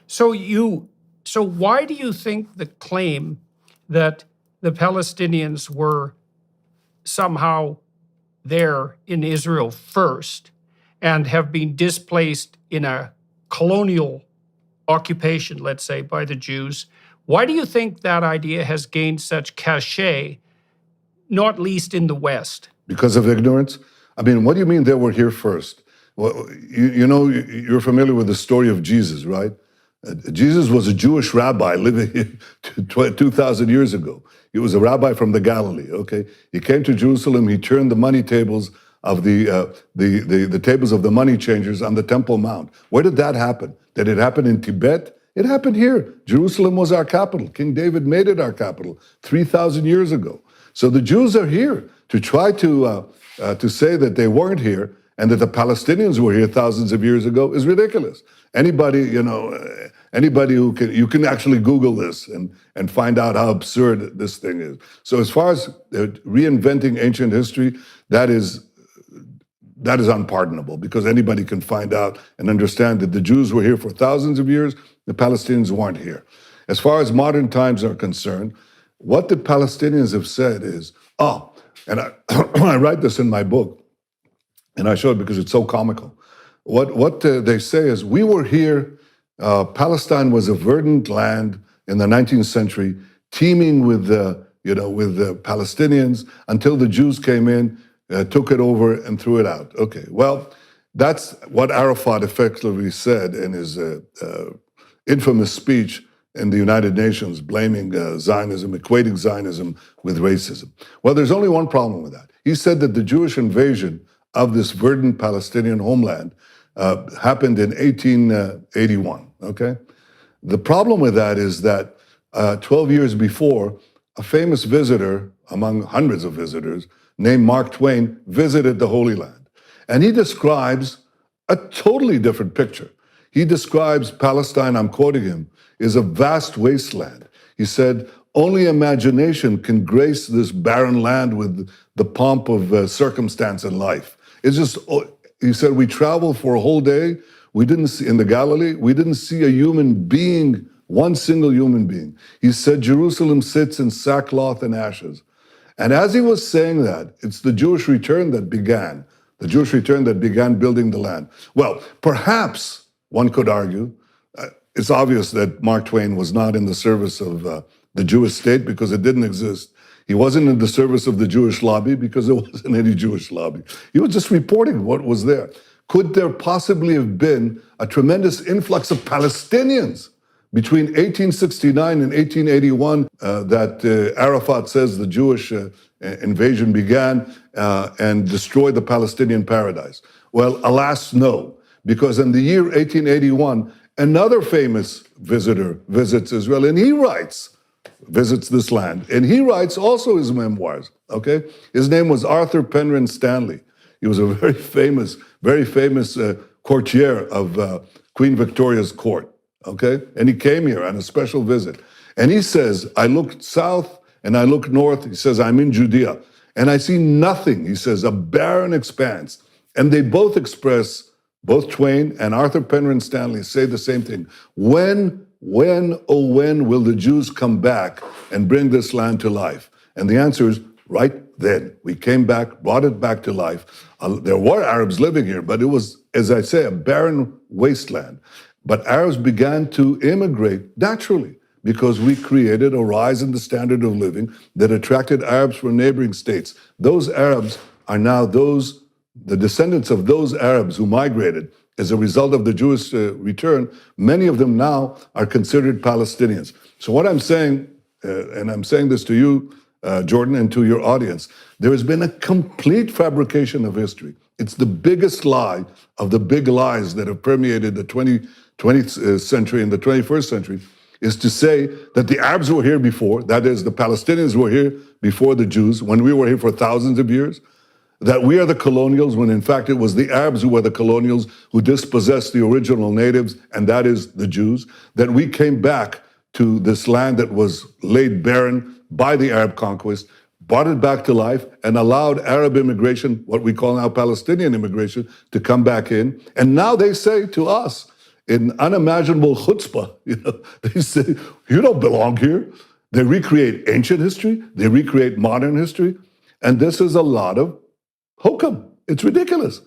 So why do you think the claim that the Palestinians were somehow there in Israel first and have been displaced in a colonial occupation, let's say, by the Jews, why do you think that idea has gained such cachet, not least in the West? Because of ignorance? I mean, what do you mean they were here first? Well, you're familiar with the story of Jesus, right? Jesus was a Jewish rabbi living 2,000 years ago. He was a rabbi from the Galilee, okay? He came to Jerusalem, he turned the money tables of the tables of the money changers on the Temple Mount. Where did that happen? Did it happen in Tibet? It happened here. Jerusalem was our capital. King David made it our capital 3,000 years ago. So the Jews are here. To try to say that they weren't here and that the Palestinians were here thousands of years ago is ridiculous. Anybody who can, you can actually Google this and find out how absurd this thing is. So as far as reinventing ancient history, that is unpardonable, because anybody can find out and understand that the Jews were here for thousands of years, the Palestinians weren't here. As far as modern times are concerned, what the Palestinians have said is, and I write this in my book, and I show it because it's so comical. What they say is, we were here, Palestine was a verdant land in the 19th century, teeming with the Palestinians, until the Jews came in, took it over and threw it out. Okay, well, that's what Arafat effectively said in his infamous speech in the United Nations, blaming Zionism, equating Zionism with racism. Well, there's only one problem with that. He said that the Jewish invasion of this verdant Palestinian homeland happened in 1881, okay? The problem with that is that 12 years before, a famous visitor, among hundreds of visitors, named Mark Twain, visited the Holy Land. And he describes a totally different picture. He describes Palestine, I'm quoting him, is a vast wasteland. He said, only imagination can grace this barren land with the pomp of circumstance and life. It's just, he said, we traveled for a whole day. We didn't see, in the Galilee, we didn't see a human being, one single human being. He said, Jerusalem sits in sackcloth and ashes. And as he was saying that, it's the Jewish return that began building the land. Well, perhaps one could argue, it's obvious that Mark Twain was not in the service of the Jewish state, because it didn't exist. He wasn't in the service of the Jewish lobby, because there wasn't any Jewish lobby. He was just reporting what was there. Could there possibly have been a tremendous influx of Palestinians between 1869 and 1881 that Arafat says the Jewish invasion began and destroyed the Palestinian paradise? Well, alas, no, because in the year 1881, another famous visitor visits Israel, and he visits this land, and he writes also his memoirs, okay? His name was Arthur Penrhyn Stanley. He was a very famous courtier of Queen Victoria's court, okay? And he came here on a special visit. And he says, I looked south and I looked north. He says, I'm in Judea, and I see nothing. He says, a barren expanse. And they both express, both Twain and Arthur Penrhyn Stanley say the same thing. When will the Jews come back and bring this land to life? And the answer is right then. We came back, brought it back to life. There were Arabs living here, but it was, as I say, a barren wasteland. But Arabs began to immigrate naturally, because we created a rise in the standard of living that attracted Arabs from neighboring states. Those Arabs are now the descendants of those Arabs who migrated as a result of the Jewish return. Many of them now are considered Palestinians. So what I'm saying, and I'm saying this to you, Jordan, and to your audience, there has been a complete fabrication of history. It's the biggest lie of the big lies that have permeated the 20th century and the 21st century, is to say that the Arabs were here before, that is, the Palestinians were here before the Jews, when we were here for thousands of years, that we are the colonials, when in fact it was the Arabs who were the colonials, who dispossessed the original natives, and that is the Jews, that we came back to this land that was laid barren by the Arab conquest, brought it back to life, and allowed Arab immigration, what we call now Palestinian immigration, to come back in. And now they say to us, in unimaginable chutzpah, they say, you don't belong here. They recreate ancient history, they recreate modern history, and this is a lot of hokum. It's ridiculous.